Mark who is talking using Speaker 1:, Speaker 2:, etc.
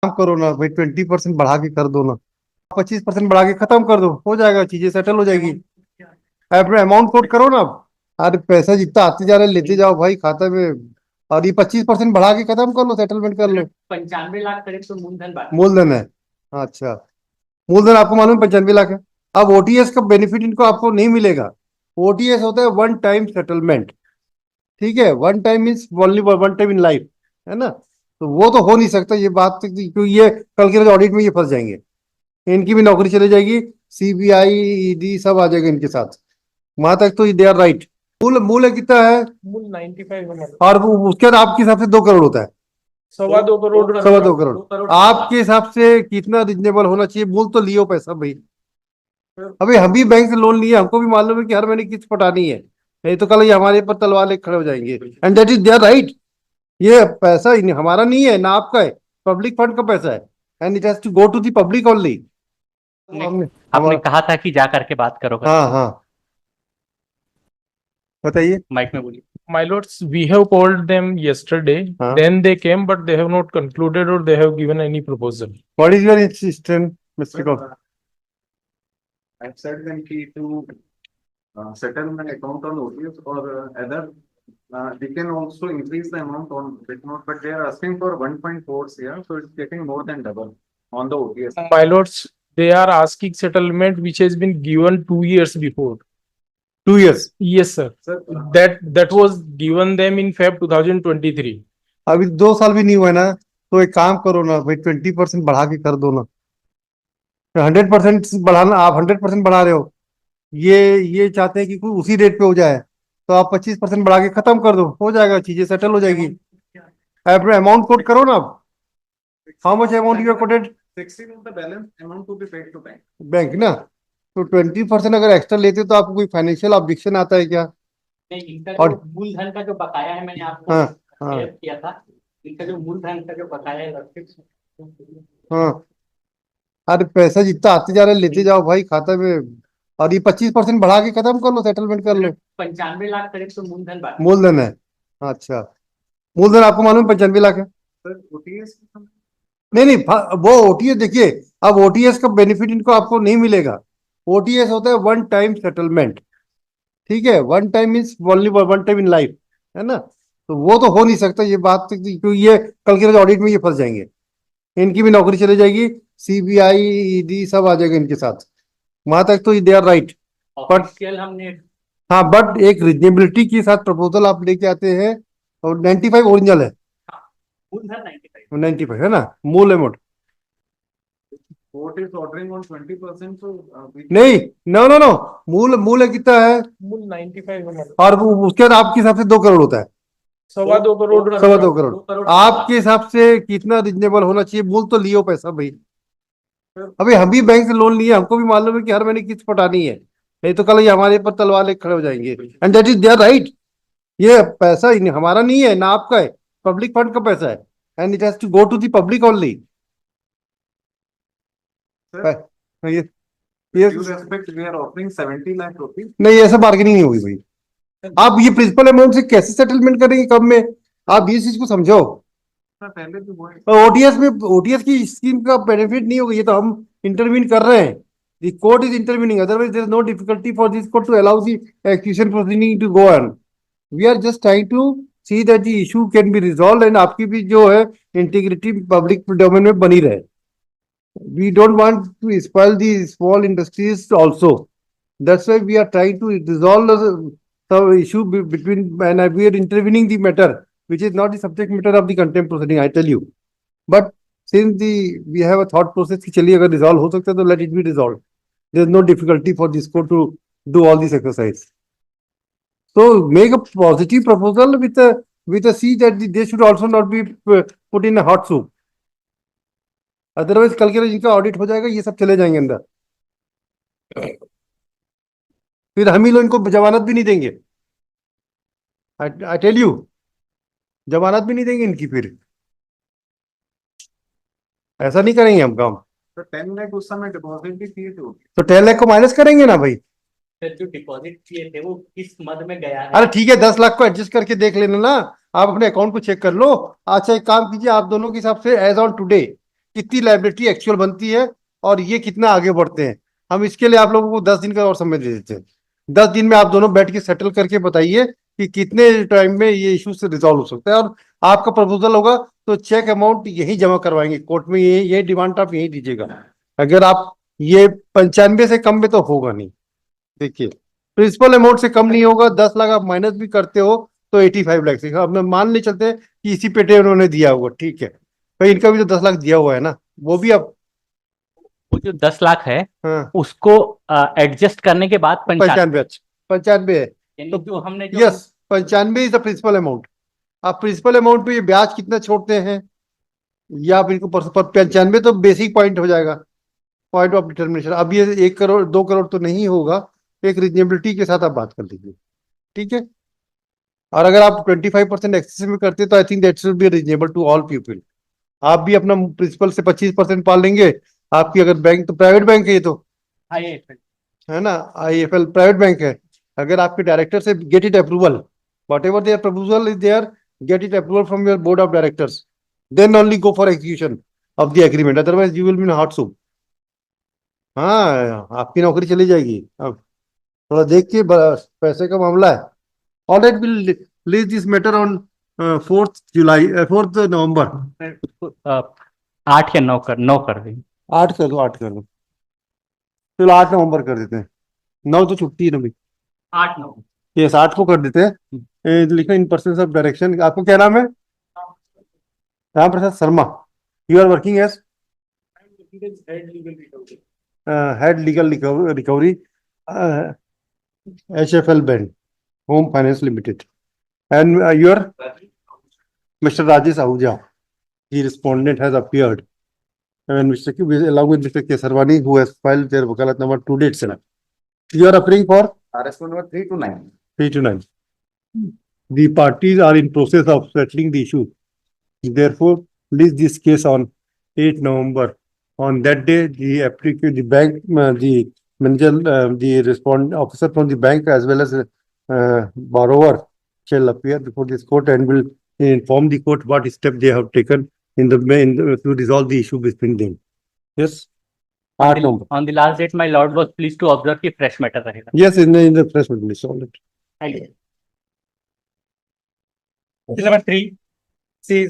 Speaker 1: काम करो ना भाई, 20% बढ़ा के कर दो ना। 25% बढ़ा के खत्म कर दो, हो जाएगा, चीजें सेटल हो जाएगी। अपना अमाउंट कोट करो ना। अरे पैसा जितना आते जा रहे लेते जाओ भाई खाते में। और ये 25% बढ़ा के खत्म कर लो, सेटलमेंट कर लो।
Speaker 2: 95 लाख करीब तो मूलधन बाकी।
Speaker 1: मूलधन है। अच्छा। मूलधन आपको मालूम है 95 लाख है। अब ओटीएस का बेनिफिट इनको आपको नहीं मिलेगा। ओटीएस होता है वन टाइम सेटलमेंट। ठीक है, one time means only one time in life, है ना। तो वो तो हो नहीं सकता ये बात, क्योंकि ये कल के ऑडिट में ये फंस जाएंगे। इनकी भी नौकरी चली जाएगी। सीबीआई, ईडी सब आ जाएगा इनके साथ। वहां तक तो दे आर राइट। मूल मूल है कितना है?
Speaker 3: मूल 95 है।
Speaker 1: और उसके बाद आपके हिसाब से 2 करोड़ होता है।
Speaker 3: 2.25 करोड़।
Speaker 1: 2.25 करोड़ आपके हिसाब से कितना रिजनेबल होना चाहिए? मूल तो लियो पैसा भाई। अभी हम भी बैंक से लोन लिए, हमको भी मालूम है कि हर महीने किस्त पटानी है। नहीं तो कल ये हमारे पर तलवार लेके खड़े हो जाएंगे, and that is there right. ये पैसा हमारा नहीं है ना आपका है। पब्लिक फंड का पैसा है, and it has to go to the public only. हमने
Speaker 2: आपने कहा था कि जा करके बात करो
Speaker 1: हाँ हाँ, बताइए।
Speaker 2: माइक में बोलिए।
Speaker 3: My lords, we have called them yesterday.
Speaker 1: हाँ,
Speaker 3: Then they came, but they have not concluded or they have given any proposal.
Speaker 1: What is your insistent mister Kaur?
Speaker 4: I said them key to settle my account on OTS or other. They can also increase the amount on Bitnote, but they are asking for 1.4 CR, so it's getting more than double on the OTS.
Speaker 3: My lords, they are asking settlement which has been given 2 years before.
Speaker 1: 2 years?
Speaker 3: Yes, sir.
Speaker 4: Sir,
Speaker 3: That was given them in Feb 2023.
Speaker 1: अभी 2 साल भी नहीं हुआ है ना। तो एक काम करो ना भाई, 20% बढ़ा के कर दो ना। 100% बढ़ाना, आप 100% बढ़ा रहे हो। ये चाहते हैं कि कोई उसी रेट पे हो जाए। तो आप 25% बढ़ा के खत्म कर दो, हो जाएगा, चीजें सेटल हो जाएगी। अपना अमाउंट कोट करो ना। How much amount you coated?
Speaker 4: 16 of the balance amount to be paid to bank.
Speaker 1: Bank ना। तो 20% अगर एक्स्ट्रा लेते तो आपको कोई फाइनेंशियल ऑब्जेक्शन आता है क्या?
Speaker 2: नहीं, इनका
Speaker 1: और
Speaker 2: जो मूलधन का जो बकाया है मैंने आपको
Speaker 1: हाँ हाँ
Speaker 2: शेयर किया था। इनका जो मूलधन का जो बकाया है
Speaker 1: हाँ। अरे पैसा जितना आते जा रहे लेते जाओ भाई खाते में। और ये 25% बढ़ा के खत्म कर लो, सेटलमेंट कर लो।
Speaker 2: 95 लाख करीब तो मूलधन बाकी।
Speaker 1: मूलधन है। अच्छा। मूलधन आपको मालूम है 95 लाख है।
Speaker 4: Sir, OTS.
Speaker 1: नहीं नहीं, वो ओटीएस देखिए। अब ओटीएस का बेनिफिट इनको आपको नहीं मिलेगा। ओटीएस होता है वन टाइम सेटलमेंट। ठीक है, one time means only one time in life, है ना। तो वो तो हो नहीं सकता ये बात, क्योंकि ये कल के ऑडिट में ये फंस जाएंगे। इनकी भी नौकरी चली जाएगी। सीबीआई, ईडी सब आ जाएगा इनके साथ। वहां तक तो they are right. But
Speaker 2: official हमने
Speaker 1: हाँ, बट एक रिजनेबिलिटी के साथ प्रपोजल आप लेके आते हैं। और 95 ओरिजिनल है।
Speaker 2: मूलधन 95।
Speaker 1: 95 है ना मूल amount?
Speaker 4: Court is ordering on 20%, so we
Speaker 1: नहीं, नो नो नो। मूल मूल है कितना है?
Speaker 3: मूल 95 है।
Speaker 1: और उसके बाद आपके हिसाब से 2 करोड़ होता है।
Speaker 3: 2.25 करोड़।
Speaker 1: 2.25 करोड़ आपके हिसाब से कितना रिजनेबल होना चाहिए? मूल तो लियो पैसा भाई। अभी हम भी बैंक से लोन लिए, हमको भी मालूम है कि हर महीने किस्त पटानी है। नहीं तो कल ये हमारे पर तलवार लेके खड़े हो जाएंगे, and that is there right. ये पैसा हमारा नहीं है ना आपका है। पब्लिक फंड का पैसा है, and it has to go to the public only.
Speaker 4: Sir,
Speaker 1: ये
Speaker 4: with due respect, we are offering 70 lakh rupees.
Speaker 1: नहीं, ऐसा बार्गेनिंग नहीं होगी भाई। आप ये प्रिंसिपल अमाउंट से कैसे सेटलमेंट करेंगे कब में? आप ये चीज को समझो।
Speaker 4: Sir, पहले भी वो है।
Speaker 1: ओटीएस में, ओटीएस की स्कीम का बेनिफिट नहीं होगा, ये तो हम इंटरवीन कर रहे हैं। The court is intervening. Otherwise, there is no difficulty for this court to allow the accusation proceeding to go on. We are just trying to see that the issue can be resolved and आपकी भी जो है integrity public domain में बनी रहे। We don't want to spoil the small industries also. That's why we are trying to resolve the issue between, and we are intervening the matter, which is not the subject matter of the contempt proceeding, I tell you. But since we have a thought process कि चलिए अगर resolve हो सकता है तो let it be resolved. There is no difficulty for this court to do all this exercise. So make a positive proposal with a C that they should also not be put in a hot soup. Otherwise कल के रोज इनका audit हो जाएगा, ये सब चले जाएंगे अंदर। फिर हम ही लोग इनको जमानत भी नहीं देंगे। आई टेल यू, जमानत भी नहीं देंगे इनकी फिर। ऐसा नहीं करेंगे हम काम।
Speaker 4: तो 10 लाख उस समय डिपॉजिट भी किए थे।
Speaker 1: तो 10 लाख को माइनस करेंगे ना भाई।
Speaker 2: सर, जो डिपॉजिट किए थे वो किस मद में गया है?
Speaker 1: अरे ठीक है, 10 लाख को एडजस्ट करके देख लेना ना। आप अपने अकाउंट को चेक कर लो। अच्छा एक काम कीजिए, आप दोनों के हिसाब से एज ऑन टुडे कितनी लायबिलिटी एक्चुअल बनती है और ये कितना आगे बढ़ते हैं। हम इसके लिए आप लोगों को 10 दिन का और समय दे देते हैं। 10 दिन में आप दोनों बैठ के सेटल करके बताइए कि कितने टाइम में ये इशू से रिजॉल्व हो सकता है, और आपका प्रपोजल होगा तो चेक अमाउंट यही जमा करवाएंगे कोर्ट में, ये डिमांड आप यही दीजिएगा। अगर आप ये 95 से कम में तो होगा नहीं। देखिए प्रिंसिपल अमाउंट से कम नहीं होगा, 10 लाख आप माइनस भी करते हो तो 85 लाख से, अब मैं मान ले चलते हैं कि इसी पेटे उन्होंने दिया होगा, ठीक है, तो इनका भी तो 10 लाख दिया हुआ है ना, वो भी आप
Speaker 2: वो जो 10 लाख है
Speaker 1: हाँ
Speaker 2: उसको एडजस्ट करने के बाद 95
Speaker 1: 95 है।
Speaker 2: यानी
Speaker 1: तो
Speaker 2: जो हमने जो
Speaker 1: yes 95 is the principal amount. आप प्रिंसिपल अमाउंट पे ये ब्याज कितना छोड़ते हैं, या आप इनको 95 तो बेसिक पॉइंट हो जाएगा, पॉइंट ऑफ डिटर्मिनेशन। अब ये 1 करोड़ 2 करोड़ तो नहीं होगा, एक रिजनेबिलिटी के साथ आप बात कर लीजिए, ठीक है। और अगर आप 25% एक्सेस में करते तो I think that should be reasonable to all people. आप भी अपना प्रिंसिपल से 25% पाल लेंगे। आपकी अगर बैंक तो प्राइवेट बैंक है ये तो, है ना, आईएफएल प्राइवेट बैंक है। अगर आपके डायरेक्टर से get it approval, whatever their proposal is there, get it approval from your board of directors, then only go for execution of the agreement, otherwise you will be in hot soup. हाँ आपकी नौकरी चली जाएगी। अब थोड़ा देख के पैसे का मामला है। All right, will lease this matter on 4th July 4th नवंबर।
Speaker 2: 8 या 9 कर देंगे।
Speaker 1: 8 कर दो, 8 कर दो, चलो 8 नवंबर कर देते हैं। 9 तो छुट्टी है ना भाई।
Speaker 2: 8-9
Speaker 1: यस 8 को कर देते हैं। लिखो इन पर्सन ऑफ डायरेक्शन। आपको क्या नाम है? Ram Prasad Sharma. You are working as head legal recovery HFL bank home finance limited, and your Mr. Rajesh Ahuja, the respondent has appeared, and along with Mr. Kesarwani, who has filed their wakalat number 2 dates. You are appearing for
Speaker 4: RS number 3 to 9.
Speaker 1: 3 to 9. The parties are in process of settling the issue. Therefore, list this case on 8 November. On that day, the applicant, the bank, the manager, the respond officer from the bank as well as borrower shall appear before this court and will inform the court what step they have taken to resolve the issue between them. Yes. 8 November.
Speaker 2: On the last date, my lord was pleased to observe कि fresh matter रहेगा।
Speaker 1: Yes, in the press release. All right.
Speaker 2: Number 3
Speaker 3: See,